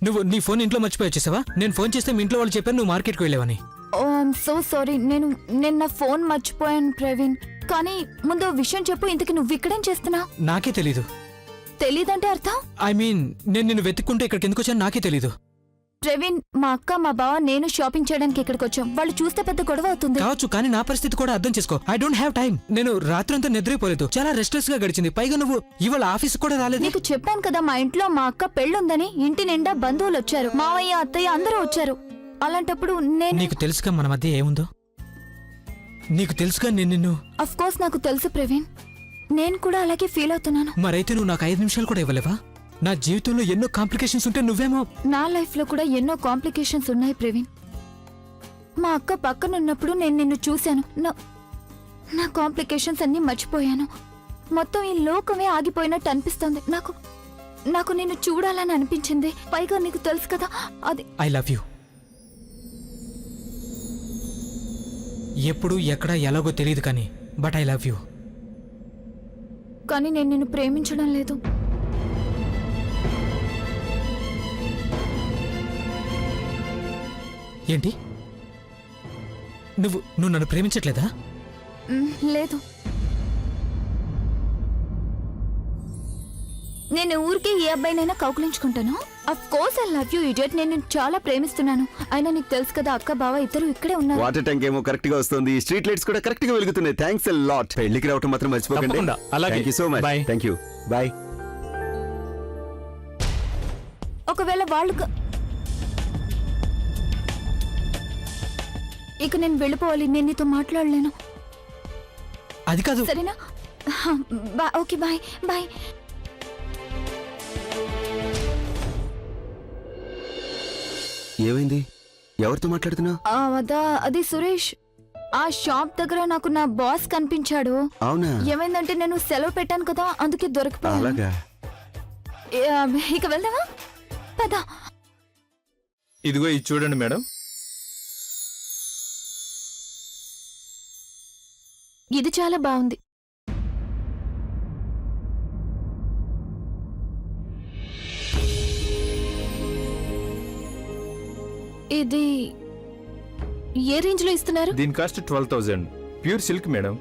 నువ్వు నీ ఫోన్ ఇంట్లో మర్చిపోయి వచ్చేసావా? నేను ఫోన్ చేస్తే మీ ఇంట్లో వాళ్ళు చెప్పారు నువ్వు మార్కెట్కి వెళ్ళావని. ఓ ఐఎమ్ సో సారీ. నేను నా ఫోన్ మర్చిపోయాను ప్రవీణ్. కానీ ముందు విషయం చెప్పు, ఇంతకి నువ్వు ఇక్కడేం చేస్తున్నావు? నాకే తెలీదు. తెలీదంటే అర్థం? ఐ మీన్ నేను నిన్ను వెతుక్కుంటే ఇక్కడికి ఎందుకు వచ్చాను నాకే తెలీదు. ప్రవీణ్, మా అక్క మా బావ నేను షాపింగ్ చేయడానికి ఇక్కడికి వచ్చాం. వాళ్ళు చూస్తే పెద్ద గొడవ అవుతుంది. కావచ్చు, కానీ నా పరిస్థితి కూడా అర్థం చేసుకో. I don't have time. నేను రాత్రంతా నిద్రపోలేదు, చాలా రెస్ట్లెస్ గా గడిచింది. పైగా నువ్వు ఇవాళ ఆఫీస్ కూడా రాలేదు. నీకు చెప్పాను కదా మా ఇంట్లో మా అక్క పెళ్ళుందని. ఇంటి నిండా బంధువులు వచ్చారు, మావయ్య అత్తయ్య అందరూ వచ్చారు. అలాంటప్పుడు నేను నీకు తెలుసుగా మన మధ్య ఏముందో. నీకు తెలుసుగా నేను నిన్ను. అఫ్ కోర్స్ నాకు తెలుసు ప్రవీణ్, నేను కూడా అలాగే ఫీల్ అవుతున్నాను. మరైతే నువ్వు నాకు 5 నిమిషాలు కూడా ఇవ్వలేవా? నా జీవితంలో ఎన్నో కాంప్లికేషన్స్ ఉంటే నువ్వేమో. నా లైఫ్ లో కూడా ఎన్నో కాంప్లికేషన్స్ ఉన్నాయి ప్రవీణ్. మా అక్క పక్కనున్నప్పుడు నేను నిన్ను చూశాను. నా కాంప్లికేషన్స్ అన్ని మర్చిపోయాను. మొత్తం ఈ లోకమే ఆగిపోయినట్టు అనిపిస్తోంది నాకు నిన్ను చూడాలని అనిపించింది. పైగా నీకు తెలుసు కదా అది. I love you. ఎప్పుడు ఎక్కడ ఎలాగో తెలియదు కానీ బట్ ఐ లవ్ యూ. కానీ నేను నిన్ను ప్రేమించడం లేదు. ఏంటి? నువ్వు నన్ను ప్రేమించట్లేదా? లేదు. నేను ఊరికే ఏ అబ్బాయినైనా కౌకులించుకుంటాను. Of course I love you idiot. నేను చాలా ప్రేమిస్తున్నాను. అయినా నీకు తెలుసు కదా అక్క బావ ఇద్దరు ఇక్కడే ఉన్నారు. వాటర్ ట్యాంక్ ఏమో కరెక్ట్ గా వస్తుంది, స్ట్రీట్ లైట్స్ కూడా కరెక్ట్ గా వెలుగుతున్నాయి. Thanks a lot. పెళ్లికి రావటం మాత్రం మర్చిపోకండి. Thank you so much. Thank you. By. ఒకవేళ వాళ్ళు ఇక నేను వెళ్ళిపోవాలి. నేను నీతో మాట్లాడలేను. అది కాదు. సరేనా? Okay bye bye. ఏమైంది? ఎవరితో మాట్లాడుతున్నావు? అది సురేష్. ఆ షాప్ దగ్గర నాకు నా బాస్ కనిపించాడు. అవునా? ఏమైందంటే నేను సెలవు పెట్టాను కదా, అందుకే దొరికిపోయాను. అలాగా? ఇక వెళ్దామా? పద. ఇదిగో ఇది చూడండి మేడం. ఇది చాలా బాగుంది. ఇది ఏ రేంజ్ లో ఇస్తున్నారు? దీని కాస్ట్ 12,000. Pure silk madam.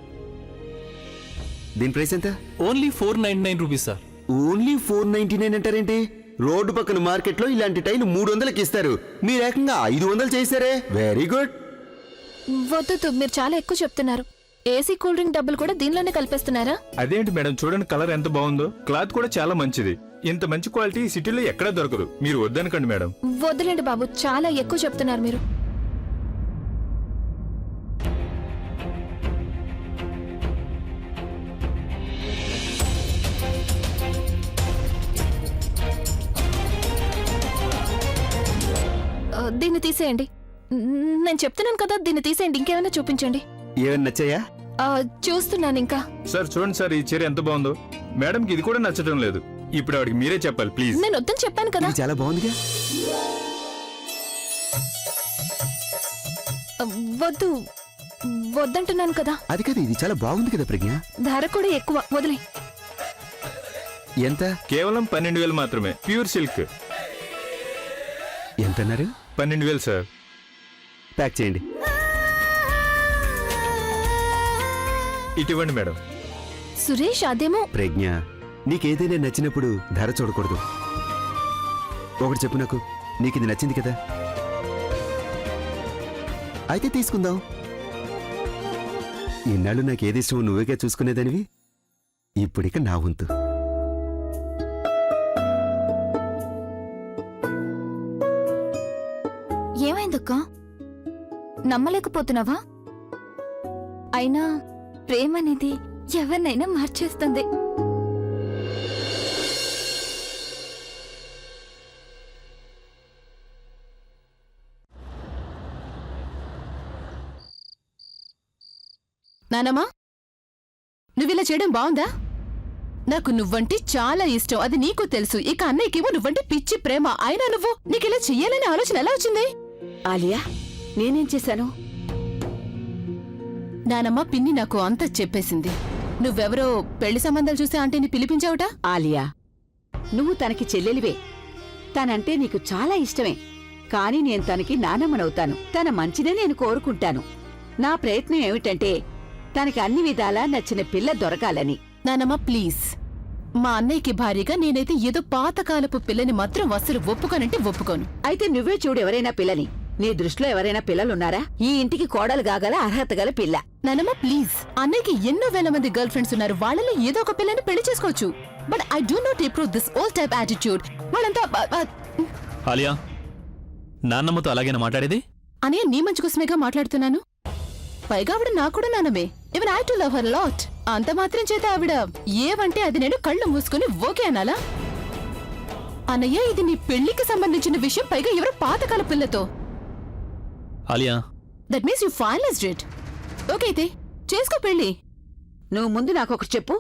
దీని ప్రైస్ ఎంత? Only 499 rupees sir. ఓన్లీ 499 అంటారేంటి? రోడ్డు పక్కన మార్కెట్ లో ఇలాంటి టైలు 300కి ఇస్తారు, మీరు ఏకంగా 500 చేశారే. Very good. వద్దు, మీరు చాలా ఎక్కువ చెప్తున్నారు. ఏసీ కూల్ డ్రింక్ డబ్బులు కూడా దీనిలోనే కలిపేస్తున్నారా? అదేంటి మేడం, చూడండి కలర్ ఎంత బాగుందో. క్లాత్ కూడా చాలా మంచిది. ఇంత మంచి క్వాలిటీ సిటీలో ఎక్కడా దొరకదు. మీరు వద్దనకండి మేడం. వద్దులేండి బాబు, చాలా ఎక్కువ చెప్తున్నారు మీరు. దీన్ని తీసేయండి. నేను చెప్తున్నాను కదా, దీన్ని తీసేయండి. ఇంకేమైనా చూపించండి. ఏమైనా నచ్చాయా? చూస్తున్నాను ఇంకా. సార్ చూడండి సార్, ఈ చీర ఎంత బాగుందో. మేడంకి ఇది కూడా నచ్చడం లేదు. ఇప్పుడు ఆవిడకి మీరే చెప్పాలి ప్లీజ్. నేను వద్దని చెప్పాను కదా. ఇది చాలా బాగుందిగా. వద్దంటున్నాను కదా. అది కదా, ఇది చాలా బాగుంది కదా ప్రజ్ఞ. ధర కూడా ఎక్కువ, వదిలే. ఎంత? కేవలం 12,000 మాత్రమే. Pure silk. ఎంతన్నారు? 12,000 సార్. ప్యాక్ చేయండి. ఇటువంటి మేడం. సురేష్ అదేమో. ప్రజ్ఞ, నీకేదైనా నచ్చినప్పుడు ధర చూడకూడదు. ఒకటి చెప్పు నాకు, నీకు ఇది నచ్చింది కదా, అయితే తీసుకుందాం. ఇన్నాళ్ళు నాకేది ఇష్టమో నువ్వేగా చూసుకునేదానివి. ఇప్పుడిక నా వంతు. ఏమైందక్కా? నమ్మలేకపోతున్నావా? అయినా ప్రేమనేది ఎవరినైనా మార్చేస్తుంది. నానమ్మా, నువ్విలా చేయడం బావుందా? నాకు నువ్వంటే చాలా ఇష్టం, అది నీకు తెలుసు. ఇక అన్నయ్యకేమో నువ్వంటే పిచ్చి ప్రేమ. అయినా నువ్వు నీకిలా చెయ్యాలనే ఆలోచన ఎలా వచ్చింది? ఆలియా, నేనేం చేశాను? నానమ్మ, పిన్ని నాకు అంతా చెప్పేసింది. నువ్వెవరో పెళ్లి సంబంధాలు చూస్తే ఆంటీని పిలిపించావుట. ఆలియా, నువ్వు తనకి చెల్లెలివే. తనంటే నీకు చాలా ఇష్టమే. కాని నేను తనకి నానమ్మనవుతాను. తన మంచినే నేను కోరుకుంటాను. నా ప్రయత్నం ఏమిటంటే తనకి అన్ని విధాలా నచ్చిన పిల్ల దొరకాలని. నానమ్మ ప్లీజ్, మా అన్నయ్యకి భారీగా నేనైతే ఏదో పాతకాలపు పిల్లని మాత్రం అస్సలు ఒప్పుకోనంటే ఒప్పుకోను. అయితే నువ్వే చూడు ఎవరైనా పిల్లని. నీ దృష్టిలో ఎవరైనా పిల్లలున్నారా? ఈ ఇంటికి కోడలు గాగల అర్హత గల పిల్ల. నానమ్మ ప్లీజ్, అన్నయ్యకి ఎన్నో వేల మంది గర్ల్ ఫ్రెండ్స్ ఉన్నారు. వాళ్ళలో ఏదో ఒక పిల్లని పెళ్లి చేసుకోవచ్చు. But I do not approve this old type attitude. వాళ్ళంతా ఆలియా, నాన్నమ్మతో అలాగేనా మాట్లాడేది? అనే నీ మంచి కోసమేగా మాట్లాడుతున్నాను. పైగా ఆవిడ నాకు కూడా నానమే. Even I too love her lot. అంత మాత్రం చేత ఆవిడ ఏవంటే అది నేను కళ్ళు మూసుకుని ఓకే అనాలా? అన్నయ్య, ఇది నీ పెళ్లికి సంబంధించిన విషయం, పైగా ఎవరో పాతకాల పిల్లతో. Alia, that means you finalized it. Okay అయితే చేసుకో పెళ్లి. నువ్వు ముందు నాకొకటి చెప్పు.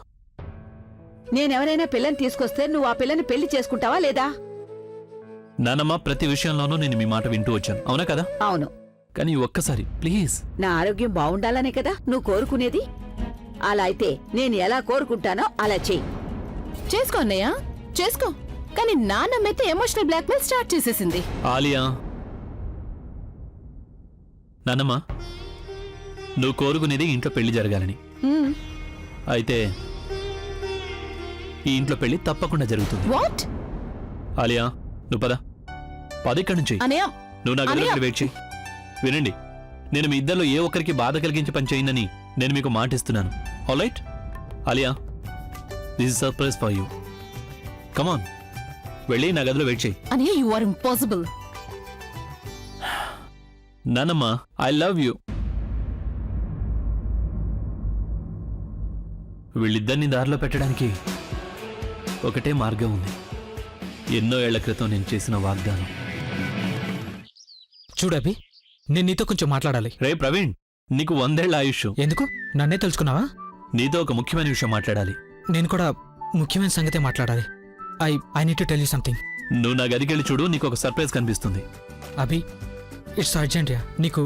నేనెవరైనా పిల్లని తీసుకొస్తే నువ్వు ఆ పిల్లని పెళ్లి చేసుకుంటావా లేదా? నాన్నమ్మ, ప్రతి విషయంలోనూ నేను మీ మాట వింటూ వచ్చాను, అవునా కదా? అవును. కానీ ఒక్కసారి ప్లీజ్. నా ఆరోగ్యం బావుండాలనే కదా నువ్వు కోరుకునేది. అలా అయితే నేను ఎలా కోరుకుంటానో అలా చెయ్యి. చేసుకో అన్నయ్య, చేసుకో. కానీ నాన్నమైతే ఎమోషనల్ బ్లాక్మెయిల్ స్టార్ట్ చేసేసింది. ఆలియా, నాన్నమ్మ, నువ్వు కోరుకునేది ఇంట్లో పెళ్లి జరగాలని. హ్మ్. అయితే ఈ ఇంట్లో పెళ్లి తప్పకుండా జరుగుతుంది. వాట్? ఆలియా, నువ్వు పద ఇక్కడి నుంచి. అన్నయ్య, నువ్వు నా గదిలో వెయిట్ చేయి. వినండి, నేను మీ ఇద్దరిలో ఏ ఒక్కరికి బాధ కలిగించి పని చేయనని నేను మీకు మాటిస్తున్నాను. Alright? Alia, this is surprise for you. Come on, వెళ్ళి నా గదిలో వెయిట్ చేయి. అన్నయ్య, యు ఆర్ ఇంపాసిబుల్. నాన్నమ్మ, ఐ లవ్ యూ. వీళ్ళిద్దరిని దారిలో పెట్టడానికి ఒకటే మార్గం ఉంది. ఎన్నో ఏళ్ల క్రితం నేను చేసిన వాగ్దానం. చూడబి, నేను నీతో కొంచెం మాట్లాడాలి. రే ప్రవీణ్, నీకు 100 ఏళ్ల ఆయుష్. ఎందుకు? నన్నే తెలుసుకున్నావా? నీతో ఒక ముఖ్యమైన విషయం మాట్లాడాలి. నేను కూడా ముఖ్యమైన సంగతే మాట్లాడాలి. I need to tell you something. నువ్వు నా గదికెళ్ళి చూడు, నీకు ఒక సర్ప్రైజ్ కనిపిస్తుంది. అభి, ఇట్స్ అర్జెంట్ యా. నీకు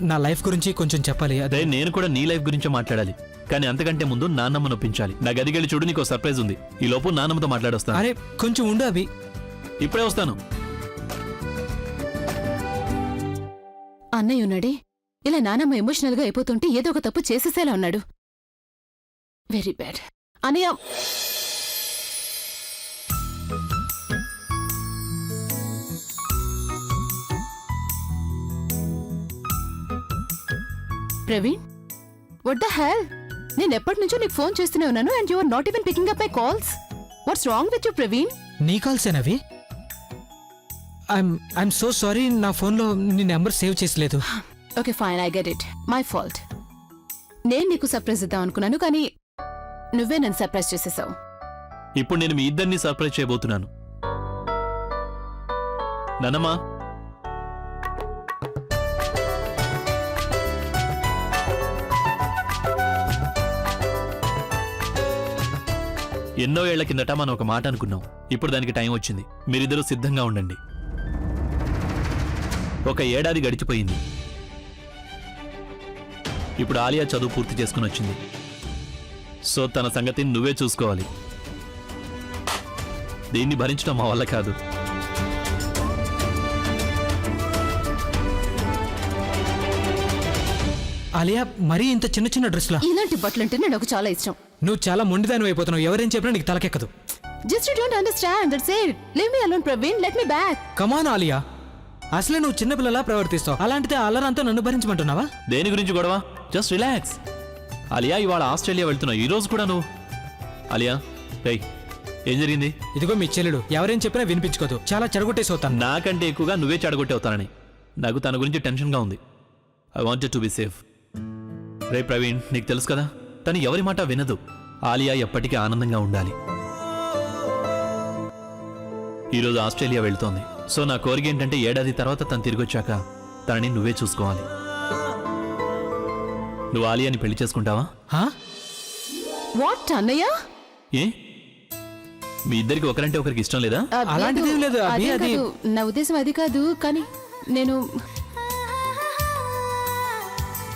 నా లైఫ్ గురించి కొంచెం చెప్పాలి. అదే, నేను కూడా నీ లైఫ్ గురించి మాట్లాడాలి. కానీ అంతకంటే ముందు నాన్నమ్మ నొప్పించాలి. నా గదికెళ్ళి చూడు, నీకు సర్ప్రైజ్ ఉంది. ఈ లోపు నాన్నమ్మతో మాట్లాడొస్తాను. అరే కొంచెం ఉండు అభి. ఇప్పుడే వస్తాను. అన్నయ్య ఉన్నాడే, ఇలా నానమ్మ ఎమోషనల్ గా అయిపోతుంటే ఏదో ఒక తప్పు చేసేసేలా ఉన్నాడు. Very bad. అన్నయ్య, ప్రవీణ్, వాట్ ద హెల్? నేను ఎప్పటి నుంచో నీకు ఫోన్ చేస్తూనే ఉన్నాను and you are not even picking up my calls. What's wrong with you Praveen? నీ కాల్సేనవి? I'm so sorry. నా ఫోన్లో నీ నెంబర్ సేవ్ చేసలేదు. Okay fine, I get it. My fault. నేను నీకు సర్ప్రైజ్ ఇద్దాం అనుకున్నాను, కానీ నువ్వే నన్ను సర్ప్రైజ్ చేసేసావు. ఇప్పుడు నేను మీ ఇద్దరిని సర్ప్రైజ్ చేయబోతున్నాను. నాన్నమ్మ, ఎన్నో ఏళ్ల కిందట మనం ఒక మాట అనుకున్నాం. ఇప్పుడు దానికి టైం వచ్చింది. మీరిద్దరూ సిద్ధంగా ఉండండి. ఒక ఏడాది గడిచిపోయింది. ఇప్పుడు ఆలియా చదువు పూర్తి చేసుకుని వచ్చింది. సో తన సంగతి నువ్వే చూసుకోవాలి. దీన్ని భరించడం మా వల్ల కాదు. ఆలియా, మరీ ఇంత చిన్న చిన్న డ్రెస్లా? ఇలాంటి బట్టలంటే నాకు చాలా ఇష్టం. నువ్వు చాలా మొండిదాని అయిపోతున్నావు. ఎవరేం చెప్పినా నీకు తలకెక్కదు. Just you don't understand. That's it. Leave me alone Praveen. Let me back. Come on Alia, అసలే నువ్వు చిన్నపిల్లలా ప్రవర్తిస్తావు. అలాంటిదే అల్లరంతా నన్ను భరించమంటున్నావా? దేని గురించి గొడవ? Just relax. ఆలియా, ఇవాళ ఆస్ట్రేలియా వెళ్తున్నావు. ఈ రోజు కూడా నువ్వు. ఆలియా, రేయ్, ఏం జరిగింది? ఇదిగో మీ చెల్లెడు ఎవరేం చెప్పినా వినిపించుకోదు. చాలా చెడగొట్టేసి అవుతాను. నాకంటే ఎక్కువగా నువ్వే చెడగొట్టవుతానని నాకు తన గురించి టెన్షన్గా ఉంది. I wanted to be safe. రే ప్రవీణ్, నీకు తెలుసు కదా, తను ఎవరి మాట వినదు. ఆలియా ఎప్పటికీ ఆనందంగా ఉండాలి. ఈరోజు ఆస్ట్రేలియా వెళ్తోంది. సో నా కోరిక ఏంటంటే ఏడాది తర్వాత తను తిరిగొచ్చాక తనని నువ్వే చూసుకోవాలి. నువ్వు ఆలియాని పెళ్లి చేసుకుంటావా? హా? వాట్ అన్నయ్య? ఏ, మీ ఇద్దరికి ఒకరంటే ఒకరికి ఇష్టం లేదా? అలాంటిదేం లేదు. అభి, అది నా ఉద్దేశం అది కాదు. కానీ నేను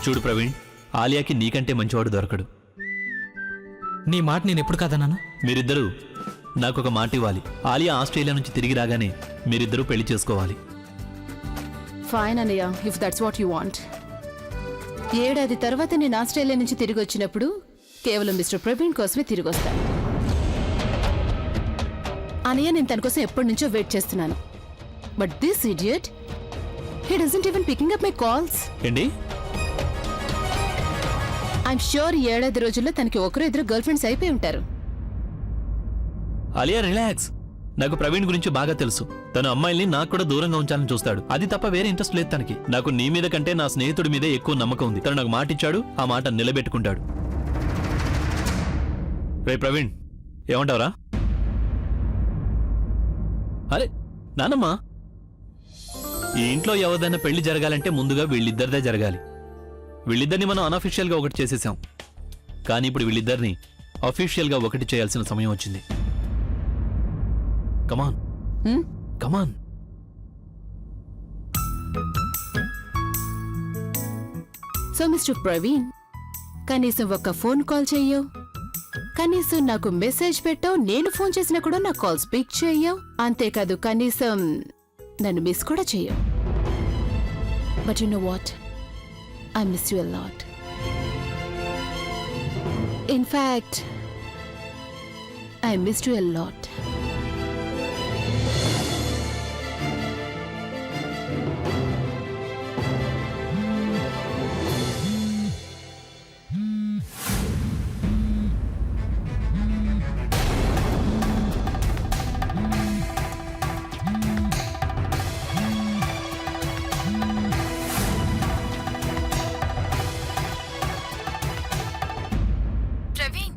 చూడు ప్రవీణ్, ఆలియాకి నీకంటే మంచివాడు దొరకడు. నీ మాట నేను ఎప్పుడు కాదన్నాను? మీరిద్దరూ నాకు ఒక మాట ఇవ్వాలి. ఆలియా ఆస్ట్రేలియా నుంచి తిరిగి రాగానే మీరిద్దరూ పెళ్లి చేసుకోవాలి. ఫైన్ అన్నయ్య, if that's what you want. ఏడాది తర్వాత నేను ఆస్ట్రేలియా నుంచి తిరిగి వచ్చినప్పుడు కేవలం మిస్టర్ ప్రవీణ్ కోసమే తిరిగి వస్తాను. అన్నయ్య, నేను తన కోసం ఎప్పటి నుంచో వెయిట్ చేస్తున్నాను. But this idiot, he doesn't even picking up my calls. ఏంటి? ఐఎమ్ ష్యూర్ ఈ ఏడాది రోజుల్లో తనకి ఒకరు ఇద్దరు గర్ల్ ఫ్రెండ్స్ అయిపోయి ఉంటారు. ఆలియా రిలాక్స్. నాకు ప్రవీణ్ గురించి బాగా తెలుసు. తన అమ్మాయిల్ని నాకు కూడా దూరంగా ఉంచాలని చూస్తాడు. అది తప్ప వేరే ఇంట్రెస్ట్ లేదు తనకి. నాకు నీ మీద కంటే నా స్నేహితుడి మీదే ఎక్కువ నమ్మకం ఉంది. తను నాకు మాట ఇచ్చాడు, ఆ మాట నిలబెట్టుకుంటాడు. రే ప్రవీణ్, ఏమంటావురా? అరే నానమ్మా, ఈ ఇంట్లో ఎవరిదైనా పెళ్లి జరగాలంటే ముందుగా వీళ్ళిద్దరిదే జరగాలి. వీళ్ళిద్దరిని మనం అనఫిషియల్ గా ఒకటి చేసేసాం, కానీ ఇప్పుడు వీళ్ళిద్దరిని అఫీషియల్ గా ఒకటి చేయాల్సిన సమయం వచ్చింది. కమాన్ కమాన్. సో మిస్టర్ ప్రవీణ్, కనీసం ఒక్క ఫోన్ కాల్ చెయ్యవు, కనీసం నాకు మెసేజ్ పెట్టావు. నేను ఫోన్ చేసినా కూడా నా కాల్స్ పిక్ చెయ్యవు. అంతేకాదు కనీసం నన్ను మిస్ కూడా చెయ్యవు. But you know what, I miss you a lot. In fact I miss you a lot. Praveen,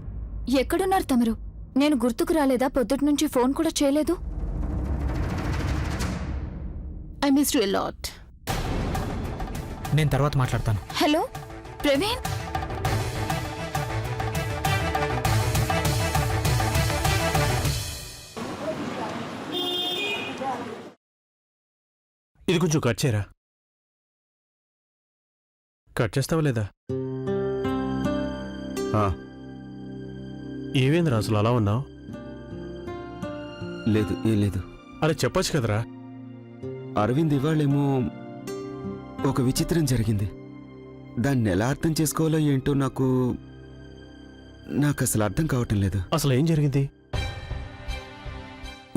ఎక్కడున్నారు తమరు? నేను గుర్తుకు రాలేదా? పొద్దుటి నుంచి ఫోన్ కూడా చేయలేదు. I miss you a lot. నేను తర్వాత మాట్లాడతాను. హలో ప్రవీణ్. ఇది కొంచెం కట్ చేయరా. కట్ చేస్తావా లేదా? ఏవేంద్ర అసలు అలా ఉన్నావు? లేదు, ఏం లేదు. అరే చెప్పొచ్చు కదరా. అరవింద్ ఇవాళేమో ఒక విచిత్రం జరిగింది. దాన్ని ఎలా అర్థం చేసుకోవాలో ఏంటో నాకు అసలు అర్థం కావటం లేదు. అసలు ఏం జరిగింది?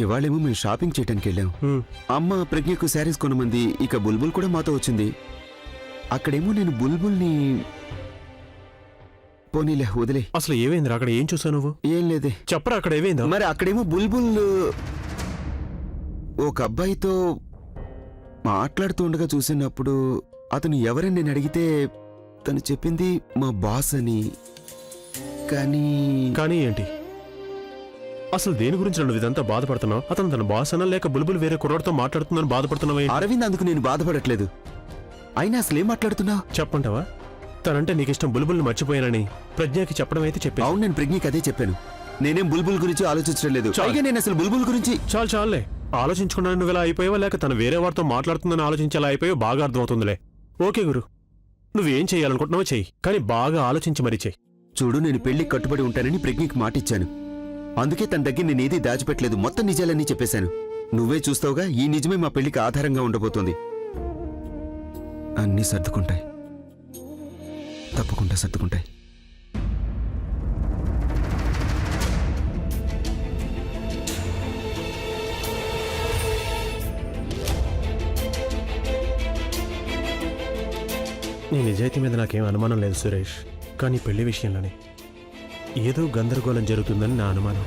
ఇవాళేమో మేము షాపింగ్ చేయడానికి వెళ్ళాం. అమ్మ ప్రజ్ఞకు శారీస్ కొనమంది. ఇక బుల్బుల్ కూడా మాతో వచ్చింది. అక్కడేమో నేను బుల్బుల్ని పోనీలే వదిలే. అసలు ఏమైందిరా? అక్కడ ఏం చూసావు నువ్వు? ఏం లేదే. చెప్పరా అక్కడ ఏమైందా? మరి అక్కడేమో బుల్బుల్ ఒక అబ్బాయితో మాట్లాడుతూ ఉండగా చూసినప్పుడు అతను ఎవరని నేను అడిగితే తను చెప్పింది మా బాస్ అని. కానీ ఏంటి? అసలు దేని గురించి నువ్వు ఇదంతా బాధపడుతున్నావు? అతను తన బాస్ అనా లేక బుల్బుల్ వేరే కుర్రాడితో మాట్లాడుతుందని బాధపడుతున్నావు? అరవింద్, అందుకు నేను బాధపడట్లేదు. అయినా అసలు ఏం మాట్లాడుతున్నావు చెప్పంటావా? తనంటే నీకు ఇష్టం బుల్బుల్ని మర్చిపోయానని ప్రజ్ఞకి చెప్పడం అయితే చెప్పాను. అవును, నేను ప్రజ్ఞకి అదే చెప్పాను. నేనేం బుల్బుల్ గురించి ఆలోచించడం లేదు. పైగా నేను అసలు బుల్బుల్ గురించి చాలే ఆలోచించుకున్నా. నువ్వు ఇలా అయిపోయావా లేక తను వేరే వారితో మాట్లాడుతుందని ఆలోచించేలా అయిపోయావు? బాగా అర్థమవుతుందిలే. ఓకే గురు, నువ్వేం చేయాలనుకుంటున్నావో చెయ్యి, కానీ బాగా ఆలోచించి మరీ చెయ్యి. చూడు, నేను పెళ్లికి కట్టుబడి ఉంటానని ప్రజ్ఞకి మాటిచ్చాను. అందుకే తన దగ్గర నేనేది దాచిపెట్టలేదు. మొత్తం నిజాలన్నీ చెప్పేశాను. నువ్వే చూస్తావుగా, ఈ నిజమే మా పెళ్లికి ఆధారంగా ఉండబోతోంది. అన్నీ సర్దుకుంటాయి, తప్పకుండా సర్దుకుంటాయి. నీ నిజాయితీ మీద నాకేం అనుమానం లేదు సురేష్, కానీ పెళ్లి విషయంలోనే ఏదో గందరగోళం జరుగుతుందని నా అనుమానం.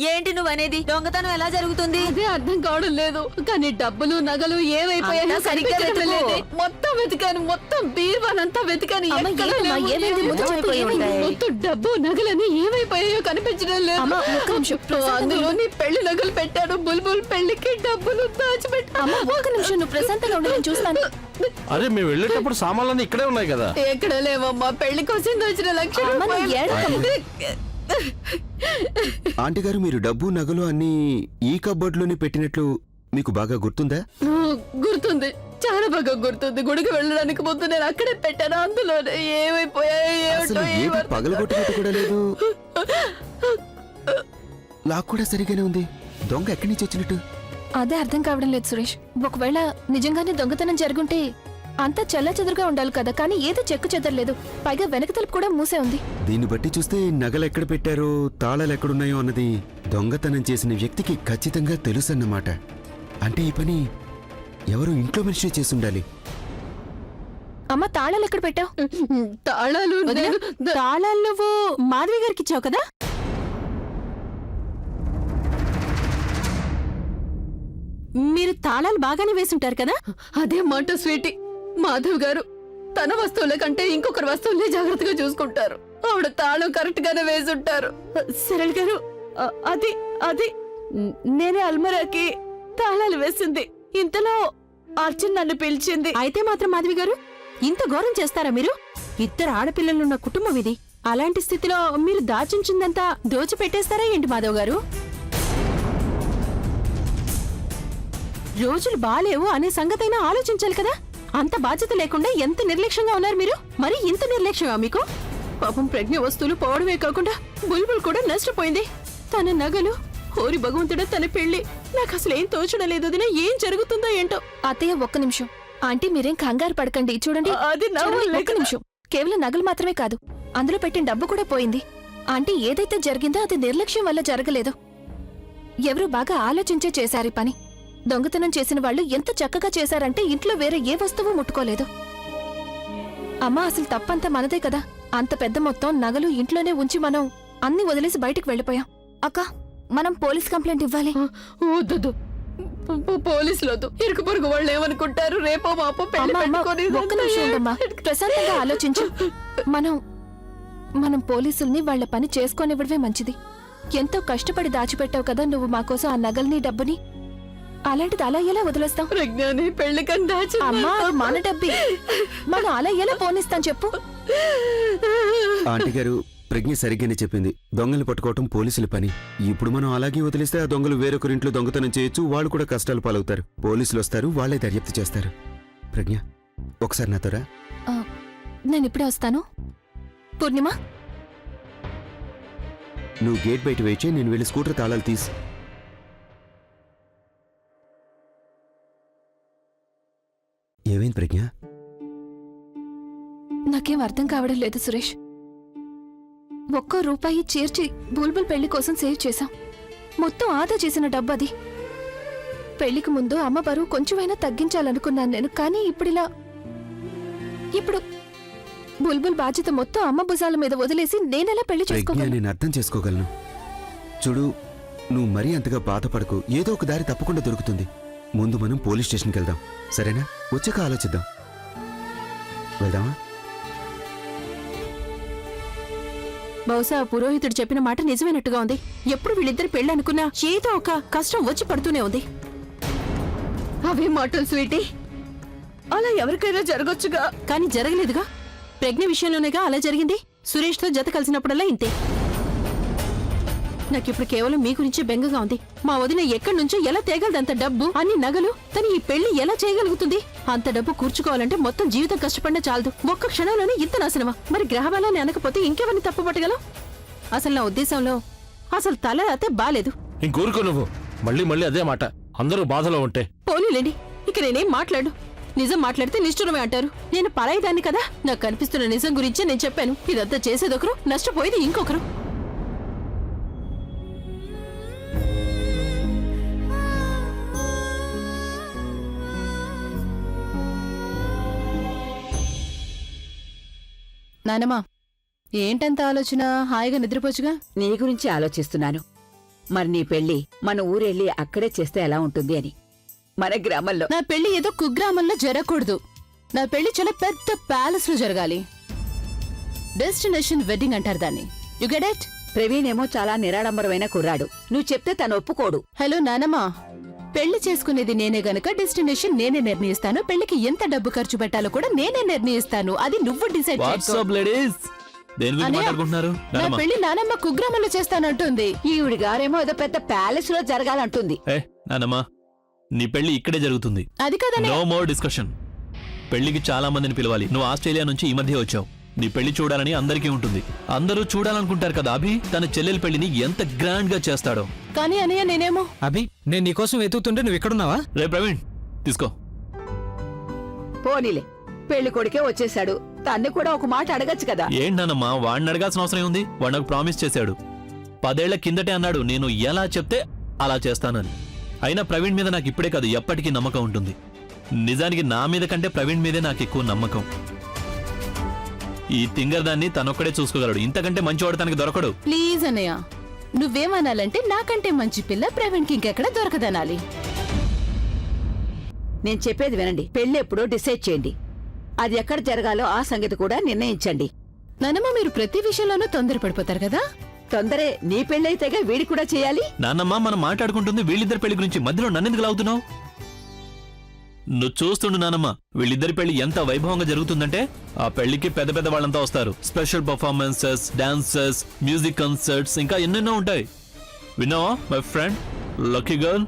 ఏంటి నువ్వనేది? దొంగతనం ఎలా జరుగుతుంది? అదే అర్థం కావడం లేదు. కానీ డబ్బులు నగలు ఏమైపోయాయో అంతా సరిగ్గా కనిపించడం వెతుకు. లేదే. మొత్తం వెతికాను, మొత్తం బీర్వానంతా వెతికాను. అమ్మ, ఎక్కడా ఏంటమ్మా, లేవు. ఏమైంది? ముద్దమైపోయి ఉంటాయి. మొత్తం డబ్బు నగలని ఏమైపోయాయో కనిపించడం లేదు. అమ్మ, ఒక్క నిమిషం. అందులో నీ పెళ్లి నగలు పెట్టాను. బుల్బుల్ పెళ్లికి డబ్బులు దాచిపెట్టాను. అమ్మ, ఒక్క నిమిషం, నువ్వు ప్రశాంతంగా ఉండి నేను చూస్తాను. అరే మేము వెళ్ళేటప్పుడు సామాన్లన్నీ ఇక్కడే ఉన్నాయి కదా. ఎక్కడ లేవమ్మా. పెళ్లి కోసం వచ్చిన లక్షలు అమ్మ, నువ్వు ఏడవకు. ఆంటీ గారు, మీరు డబ్బు నగలు అన్నీ ఈ కబ్బోర్డ్లోనే పెట్టినట్లు మీకు బాగా గుర్తుందా? గుర్తుంది, చాలా బాగా గుర్తుంది. గుడికి వెళ్ళడానికి ముందు నేను అక్కడే పెట్టాను. అందులోనే ఏమైపోయాయో అసలు ఏమిటో ఏది పగలగొట్టినట్టు కూడా లేదు. లాక్ కూడా సరిగానే ఉంది. దొంగ ఎక్కడి నుంచి వచ్చినట్టు? అదే అర్థం కావడం లేదు సురేష్. ఒకవేళ నిజంగానే దొంగతనం జరుగుంటే అంతా చెల్లాచెదురుగా ఉండాలి కదా, కానీ ఏదో చెక్కు చెదరలేదు. పైగా వెనక తలుపు కూడా మూసే ఉంది. దీన్ని బట్టి చూస్తే నగలు ఎక్కడ పెట్టారో, తాళాలు ఎక్కడున్నాయో అన్నది దొంగతనం చేసిన వ్యక్తికి ఖచ్చితంగా తెలుసన్నమాట. అంటే ఈ పని ఎవరో ఇంట్లో మనిషి చేసుండాలి. అమ్మ తాళాలు ఎక్కడ పెట్టావు? తాళాలు తాళాలు నువ్వు మాధవి గారికి ఇచ్చావు కదా? మీరు తాళాలు బాగానే వేసుంటారు కదా? అదే మాట స్వీటీ. మాధవ్ గారు తన వస్తువుల కంటే ఇంకొకరి వస్తువుల్ని జాగ్రత్తగా చూసుకుంటారు. ఆవిడ తాళం కరెక్ట్ గానే వేసుంటారు. సరళ్ గారు, అది అది నేనే అల్మరాకి తాళాలు వేసింది. ఇంతలో అర్జున్ నన్ను పిలిచింది. అయితే మాత్రం మాధవి గారు ఇంత ఘోరం చేస్తారా మీరు? ఇద్దరు ఆడపిల్లలున్న కుటుంబం ఇది. అలాంటి స్థితిలో మీరు దాచించిందంతా దోచిపెట్టేస్తారా ఏంటి మాధవ్ గారు? రోజులు బాలేవు అనే సంగతైనా ఆలోచించాలి కదా. అంత బాధ్యత లేకుండా ఎంత నిర్లక్ష్యంగా ఉన్నారు మీరు. మరి ఇంత నిర్లక్ష్యమా మీకు? పాపం ప్రజ్ఞ వస్తువులు పోవడమే కాకుండా బుల్బుల్ కూడా నష్టపోయింది. తన నగలు, ఓరి భగవంతుడా తన పెళ్లి. నాకు అసలు ఏం తోచడం లేదు. వదినా, ఏం జరుగుతుందో ఏంటో. అత్తయ్య ఒక్క నిమిషం. ఆంటీ మీరేం కంగారు పడకండి. చూడండి అది నా చూడండి, వల్లే ఒక్క కదా. నిమిషం. కేవలం నగలు మాత్రమే కాదు, అందులో పెట్టిన డబ్బు కూడా పోయింది. ఆంటీ ఏదైతే జరిగిందో అది నిర్లక్ష్యం వల్ల జరగలేదు. ఎవరు బాగా ఆలోచించే చేశారు ఈ పని. దొంగతనం చేసిన వాళ్ళు ఎంత చక్కగా చేశారంటే ఇంట్లో వేరే ఏ వస్తువు ముట్టుకోలేదు. అమ్మా అసలు తప్పంతా మనదే కదా. అంత పెద్ద మొత్తం నగలు ఇంట్లోనే ఉంచి మనం అన్ని వదిలేసి బయటికి వెళ్ళిపోయాం. అక్క మనం పోలీస్ కంప్లైంట్ ఇవ్వాలి. వద్దు, పోలీసులు వద్దు. ఇరుకు పొరుగు వాళ్ళు ఏమనుకుంటారు? రేపో మాపో పెళ్లి అమ్మా, అమ్మా, పెట్టుకొని ఒక్క నిమిషం ఉండమ్మా. ప్రశాంతంగా ఆలోచించు. మనం పోలీసుల్ని వాళ్ళ పని చేసుకోనివ్వడమే మంచిది. ఎంతో కష్టపడి దాచిపెట్టావు కదా నువ్వు మా కోసం ఆ నగల్ని, డబ్బుని. అలాంటిది అలా ఎలా వదిలేస్తాం? ప్రజ్ఞాని పెళ్లి కన్నా అమ్మా అది మన డబ్బి. మనం అలా ఎలా పోనిస్తాం చెప్పు? ఆంటీ గారు, ప్రజ్ఞ సరిగ్గానే చెప్పింది. దొంగలు పట్టుకోవటం పోలీసుల పని. ఇప్పుడు మనం అలాగే వదిలేస్తే ఆ దొంగలు వేరొకరింట్లో దొంగతనం చేయొచ్చు. వాళ్ళు కూడా కష్టాలు పాలవుతారు. పోలీసులు వస్తారు, వాళ్ళే దర్యాప్తు చేస్తారు. ప్రజ్ఞ ఒకసారి నాతోరా. నేను ఇప్పుడే వస్తాను. పూర్ణిమ నువ్వు గేట్ బయట వేచి, నేను వెళ్ళి స్కూటర్ తాళాలు తీసి. ఏమైంది ప్రజ్ఞ? నాకేం అర్థం కావడం లేదు సురేష్. ఒక్కో రూపాయి చేర్చి బుల్బుల్ పెళ్లి కోసం సేవ్ చేశాం. మొత్తం ఆదా చేసిన డబ్బు అది. పెళ్లికి ముందు అమ్మ బరువు కొంచెమైనా తగ్గించాలనుకున్నాను నేను. కానీ ఇప్పుడు బుల్బుల్ బాధ్యత మొత్తం అమ్మ భుజాల మీద వదిలేసి నేనెలా పెళ్లి ప్రజ్ఞ, చేసుకోగలను? నేను అర్థం చేసుకోగలను. చూడు, నువ్వు మరీ అంతగా బాధపడకు. ఏదో ఒక దారి తప్పకుండా దొరుకుతుంది. ముందు మనం పోలీస్ స్టేషన్కి వెళ్దాం, సరేనా? వచ్చాక ఆలోచిద్దాం. వెళ్దామా? బహుశా పురోహితుడు చెప్పిన మాట నిజమైనట్టుగా ఉంది. ఎప్పుడు వీళ్ళిద్దరు పెళ్లి అనుకున్నా ఏదో ఒక కష్టం వచ్చి పడుతూనే ఉంది. అవే మాటలు స్వీటీ. అలా ఎవరికైనా జరగొచ్చుగా, కానీ జరగలేదుగా. ప్రజ్ఞ విషయంలోనేగా అలా జరిగింది. సురేష్తో జత కలిసినప్పుడల్లా ఇంతే. నాకిప్పుడు కేవలం మీ గురించే బెంగగా ఉంది. మా వదిన ఎక్కడి నుంచో ఎలా తేగలదంత డబ్బు, అన్ని నగలు. తను ఈ పెళ్లి ఎలా చేయగలుగుతుంది? అంత డబ్బు కూర్చుకోవాలంటే మొత్తం జీవితం కష్టపడినా చాలదు. ఒక్క క్షణంలోనే ఇంత నాశనమా? మరి గ్రహబలాన్ని అనకపోతే ఇంకెవరిని తప్పుపట్టగలం? అసలు నా ఉద్దేశంలో అసలు తల అయితే బాలేదు. ఇంకూరుకో నువ్వు. మళ్ళీ మళ్ళీ అదే మాట. అందరూ బాధలో ఉంటే. పోనీలేండి, ఇక నేనేం మాట్లాడు. నిజం మాట్లాడితే నిష్ఠురమే అంటారు. నేను పరాయిదాన్ని కదా. నాకు కనిపిస్తున్న నిజం గురించే నేను చెప్పాను. ఇదంతా చేసేదొకరు, నష్టపోయేది ఇంకొకరు. నానమ్మా, ఏంటంత ఆలోచన? హాయిగా నిద్రపోచుగా. నీ గురించి ఆలోచిస్తున్నాను. మరి నీ పెళ్లి మన ఊరెళ్ళి అక్కడే చేస్తే ఎలా ఉంటుంది అని. మన గ్రామంలో. నా పెళ్లి ఏదో కుగ్రామంలో జరగకూడదు. నా పెళ్లి చాలా పెద్ద ప్యాలెస్ లో జరగాలి. డెస్టినేషన్ వెడ్డింగ్ అంటారు దాన్ని. You get it? ప్రవీణ్ ఏమో చాలా నిరాడంబరమైన కుర్రాడు. నువ్వు చెప్తే తను ఒప్పుకోడు. హలో నానమ్మా, పెళ్లి చేసుకునేది నేనే గనక డెస్టినేషన్ నేనే నిర్ణయిస్తాను. పెళ్లికి ఎంత డబ్బు ఖర్చు పెట్టాలో కూడా నేనే నిర్ణయిస్తాను. అది నువ్వు డిసైడ్ చేసుకో. వాట్సాప్ లేడీస్, దేని గురించి అన్నయ్య, మాట్లాడుకుంటున్నారు? నా నానమ్మ. పెళ్లి నానమ్మ కుగ్రామంలో చేస్తానంటుంది. ఈవిడి గారేమో ఏదో పెద్ద ప్యాలెస్ లో జరగాలంటుంది. ఏ నానమ్మ, నీ పెళ్లి ఇక్కడే జరుగుతుంది. అది కదనే. No more discussion. పెళ్లికి చాలా మందిని పిలవాలి. నువ్వు ఆస్ట్రేలియా నుంచి ఈ మధ్య వచ్చావు. నీ పెళ్లి చూడాలని అందరికీ ఉంటుంది. అందరూ చూడాలనుకుంటారు కదా అభి తన చెల్లెలి పెళ్లిని ఎంత గ్రాండ్ గా చేస్తాడో. కానీ అన్నయ్య నేనేమో అభి నేను నీకోసం వెతుకుతుంటే నువ్వు ఇక్కడున్నావా? రే ప్రవీణ్ తీసుకో. పోనీలే, పెళ్లి కొడుకే వచ్చేశాడు, తన్ని కూడా ఒక మాట అడగచ్చు కదా. ఏంటన్నమ్మా వాడిని అడగాల్సిన అవసరం ఉంది? వాడు నాకు ప్రామిస్ చేశాడు. 10 ఏళ్ల కిందటే అన్నాడు నేను ఎలా చెప్తే అలా చేస్తానని. అయినా ప్రవీణ్ మీద నాకు ఇప్పుడే కాదు ఎప్పటికీ నమ్మకం ఉంటుంది. నిజానికి నా మీద కంటే ప్రవీణ్ మీదే నాకు ఎక్కువ నమ్మకం. ఈ తింగర్దాన్ని తనొక్కడే చూసుకోగలడు. ఇంతకంటే మంచివాడు తనకి దొరకడు. ప్లీజ్ అన్నయ్య, నువ్వేమనాలంటే నాకంటే మంచి పిల్ల ప్రవీణ్కి ఇంకెక్కడ దొరకదనాలి. నేను చెప్పేది వినండి, పెళ్లి ఎప్పుడో డిసైడ్ చేయండి. అది ఎక్కడ జరగాలో ఆ సంగతి కూడా నిర్ణయించండి. నానమ్మ మీరు ప్రతి విషయంలోనూ తొందరపడిపోతారు కదా. తొందరే నీ పెళ్ళైతేగా వీడి కూడా చేయాలి. నాన్నమ్మ మనం మాట్లాడుకుంటుంది వీళ్ళిద్దరి పెళ్లి గురించి. మధ్యలో నన్నెందుకు లాగుతున్నావు? నువ్వు చూస్తుండు నానమ్మ, వీళ్ళిద్దరి పెళ్లి ఎంత వైభవంగా జరుగుతుందంటే ఆ పెళ్లికి పెద్ద పెద్ద వాళ్ళంతా వస్తారు. Special performances, dances, music concerts ఇంకా ఎన్నెన్నో ఉంటాయి. విన్నావా మై ఫ్రెండ్ లక్కీ గర్ల్?